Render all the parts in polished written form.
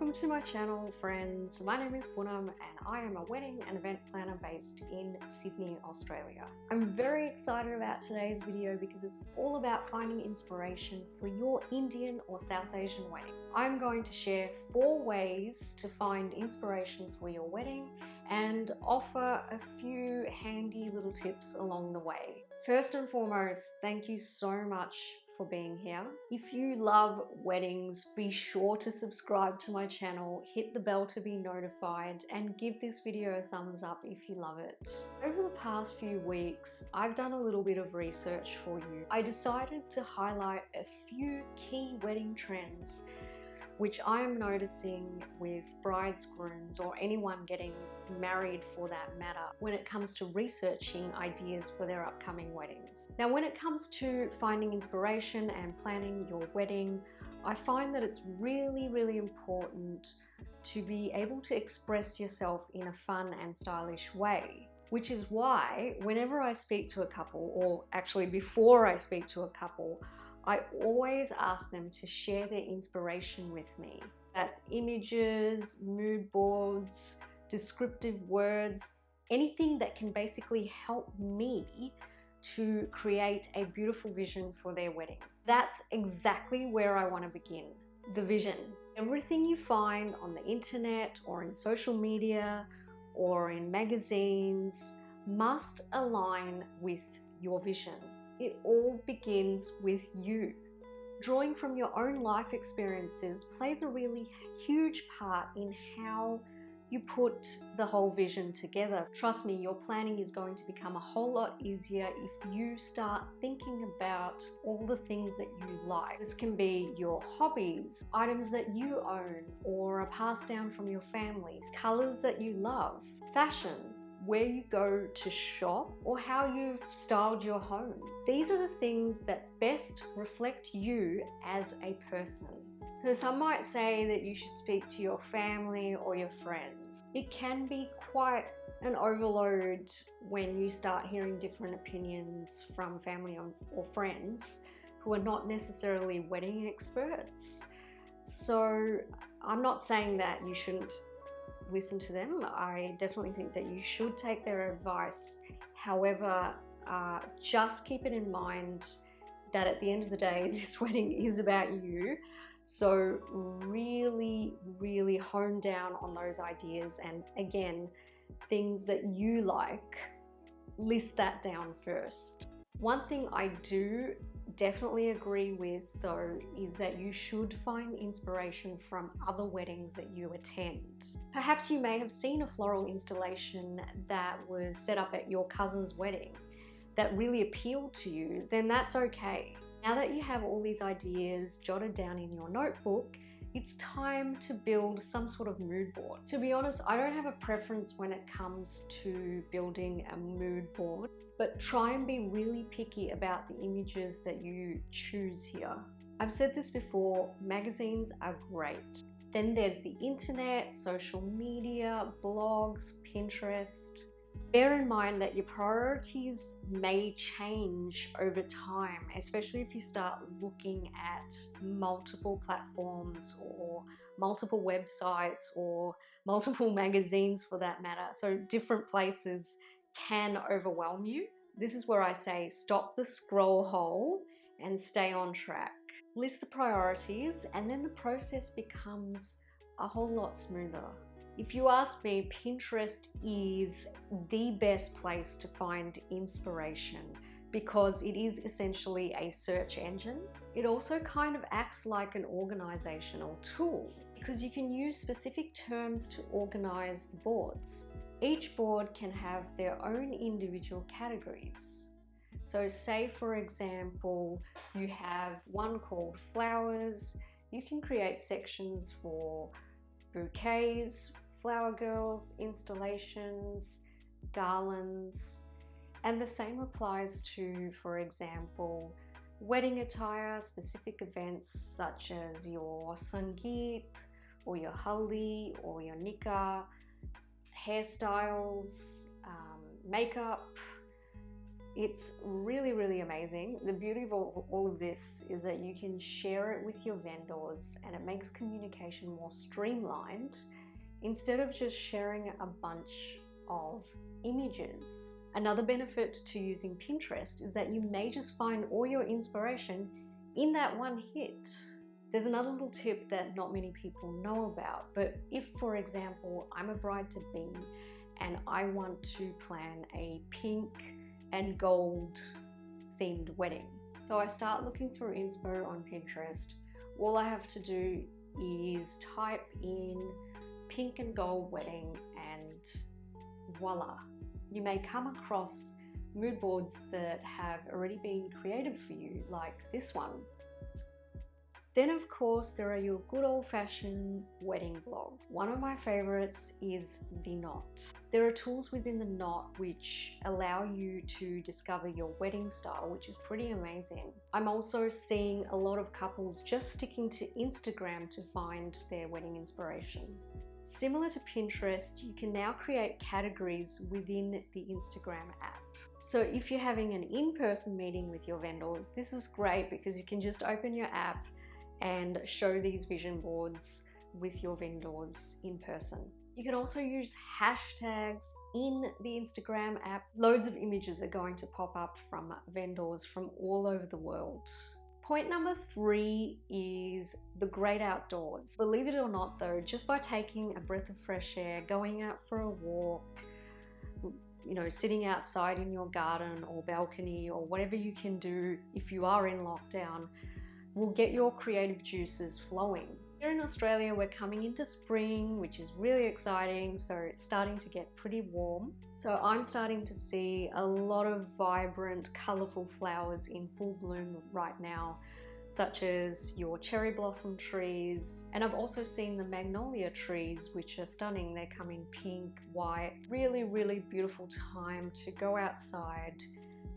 Welcome to my channel, friends. My name is Poonam and I am a wedding and event planner based in Sydney, Australia. I'm very excited about today's video because it's all about finding inspiration for your Indian or South Asian wedding. I'm going to share 4 ways to find inspiration for your wedding and offer a few handy little tips along the way. First and foremost, thank you so much for being here. If you love weddings, be sure to subscribe to my channel, hit the bell to be notified, and give this video a thumbs up if you love it. Over the past few weeks, I've done a little bit of research for you. I decided to highlight a few key wedding trends which I am noticing with brides, grooms, or anyone getting married for that matter when it comes to researching ideas for their upcoming weddings. Now, when it comes to finding inspiration and planning your wedding, I find that it's really important to be able to express yourself in a fun and stylish way. Which is why whenever I speak to a couple, or actually before I speak to a couple, I always ask them to share their inspiration with me. That's images, mood boards, descriptive words, anything that can basically help me to create a beautiful vision for their wedding. That's exactly where I want to begin. The vision. Everything you find on the internet or in social media or in magazines must align with your vision. It all begins with you. Drawing from your own life experiences plays a really huge part in how you put the whole vision together. Trust me, your planning is going to become a whole lot easier if you start thinking about all the things that you like. This can be your hobbies, items that you own or are passed down from your families, colors that you love, fashion, where you go to shop, or how you've styled your home. These are the things that best reflect you as a person. So some might say that you should speak to your family or your friends. It can be quite an overload when you start hearing different opinions from family or friends who are not necessarily wedding experts. So I'm not saying that you shouldn't listen to them. I definitely think that you should take their advice. However, just keep it in mind that at the end of the day, this wedding is about you. So really hone down on those ideas, and again, things that you like, list that down first. One thing I do definitely agree with though is that you should find inspiration from other weddings that you attend. Perhaps you may have seen a floral installation that was set up at your cousin's wedding that really appealed to you. Then that's okay. Now that you have all these ideas jotted down in your notebook, it's time to build some sort of mood board. To be honest, I don't have a preference when it comes to building a mood board, but try and be really picky about the images that you choose here. I've said this before, magazines are great. Then there's the internet, social media, blogs, Pinterest. Bear in mind that your priorities may change over time, especially if you start looking at multiple platforms or multiple websites or multiple magazines for that matter. So different places can overwhelm you. This is where I say stop the scroll hole and stay on track. List the priorities and then the process becomes a whole lot smoother. If you ask me, Pinterest is the best place to find inspiration because it is essentially a search engine. It also kind of acts like an organizational tool because you can use specific terms to organize the boards. Each board can have their own individual categories. So say for example, you have one called flowers. You can create sections for bouquets, flower girls, installations, garlands, and the same applies to, for example, wedding attire, specific events such as your sangeet or your haldi or your nikah, hairstyles, makeup. It's really, really amazing. The beauty of all of this is that you can share it with your vendors and it makes communication more streamlined instead of just sharing a bunch of images. Another benefit to using Pinterest is that you may just find all your inspiration in that one hit. There's another little tip that not many people know about, but if, for example, I'm a bride-to-be and I want to plan a pink and gold themed wedding. So I start looking for inspo on Pinterest. All I have to do is type in pink and gold wedding and voila. You may come across mood boards that have already been created for you, like this one. Then of course there are your good old-fashioned wedding blogs. One of my favorites is the knot. There are tools within the knot which allow you to discover your wedding style, which is pretty amazing. I'm also seeing a lot of couples just sticking to Instagram to find their wedding inspiration. Similar to Pinterest, you can now create categories within the Instagram app. So if you're having an in-person meeting with your vendors, this is great because you can just open your app and show these vision boards with your vendors in person. You can also use hashtags in the Instagram app. Loads of images are going to pop up from vendors from all over the world. Point number 3 is the great outdoors. Believe it or not though, just by taking a breath of fresh air, going out for a walk, sitting outside in your garden or balcony or whatever you can do if you are in lockdown, will get your creative juices flowing. Here in Australia, we're coming into spring, which is really exciting. So it's starting to get pretty warm. So I'm starting to see a lot of vibrant, colorful flowers in full bloom right now, such as your cherry blossom trees. And I've also seen the magnolia trees, which are stunning. They're coming pink, white. Really, really beautiful time to go outside,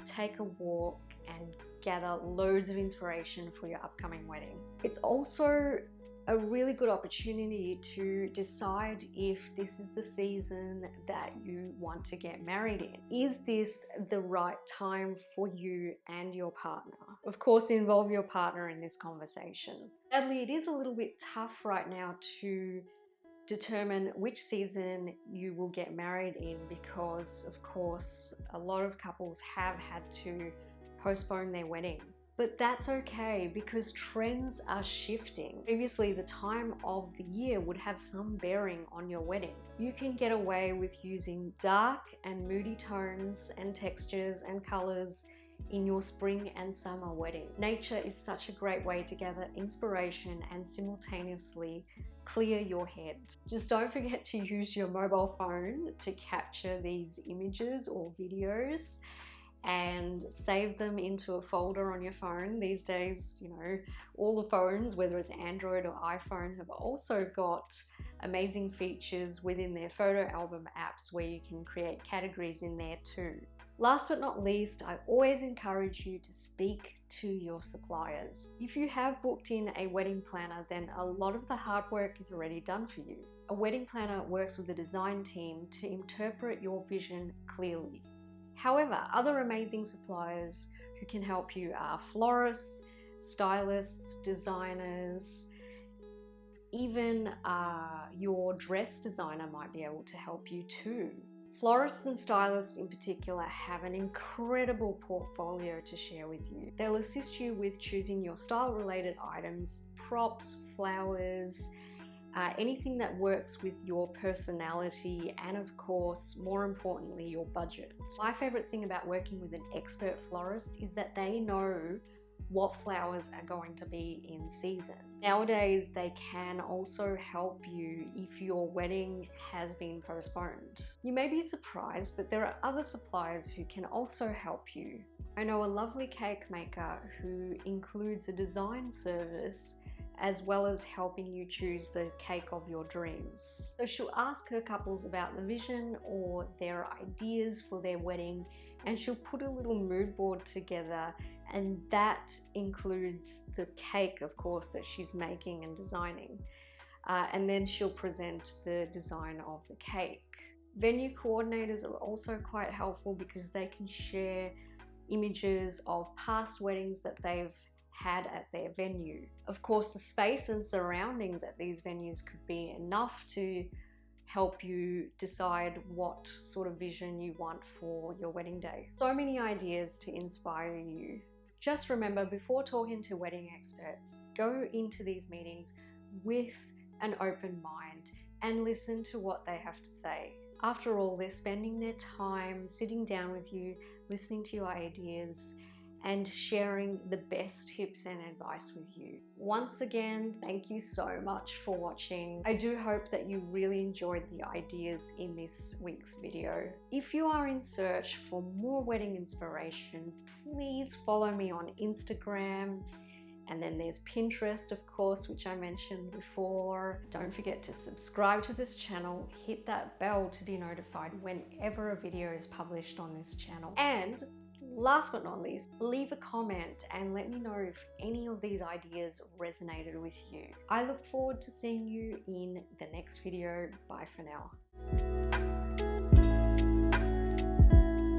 take a walk, and gather loads of inspiration for your upcoming wedding. It's also a really good opportunity to decide if this is the season that you want to get married in. Is this the right time for you and your partner? Of course, involve your partner in this conversation. Sadly, it is a little bit tough right now to determine which season you will get married in because, of course, a lot of couples have had to postpone their wedding. But that's okay because trends are shifting. Previously, the time of the year would have some bearing on your wedding. You can get away with using dark and moody tones and textures and colors in your spring and summer wedding. Nature is such a great way to gather inspiration and simultaneously clear your head. Just don't forget to use your mobile phone to capture these images or videos and save them into a folder on your phone. These days, all the phones, whether it's Android or iPhone, have also got amazing features within their photo album apps where you can create categories in there too. Last but not least, I always encourage you to speak to your suppliers. If you have booked in a wedding planner, then a lot of the hard work is already done for you. A wedding planner works with a design team to interpret your vision clearly. However, other amazing suppliers who can help you are florists, stylists, designers, even your dress designer might be able to help you too. Florists and stylists in particular have an incredible portfolio to share with you. They'll assist you with choosing your style-related items, props, flowers, anything that works with your personality and, of course, more importantly, your budget. My favorite thing about working with an expert florist is that they know what flowers are going to be in season. Nowadays, they can also help you if your wedding has been postponed. You may be surprised, but there are other suppliers who can also help you. I know a lovely cake maker who includes a design service as well as helping you choose the cake of your dreams. So she'll ask her couples about the vision or their ideas for their wedding, and she'll put a little mood board together, and that includes the cake, of course, that she's making and designing. And then she'll present the design of the cake. Venue coordinators are also quite helpful because they can share images of past weddings that they've had at their venue. Of course, the space and surroundings at these venues could be enough to help you decide what sort of vision you want for your wedding day. So many ideas to inspire you. Just remember, before talking to wedding experts, go into these meetings with an open mind and listen to what they have to say. After all, they're spending their time sitting down with you, listening to your ideas, and sharing the best tips and advice with you. Once again, thank you so much for watching. I do hope that you really enjoyed the ideas in this week's video. If you are in search for more wedding inspiration, please follow me on Instagram. And then there's Pinterest, of course, which I mentioned before. Don't forget to subscribe to this channel, hit that bell to be notified whenever a video is published on this channel. And last but not least, leave a comment and let me know if any of these ideas resonated with you. I look forward to seeing you in the next video. Bye for now.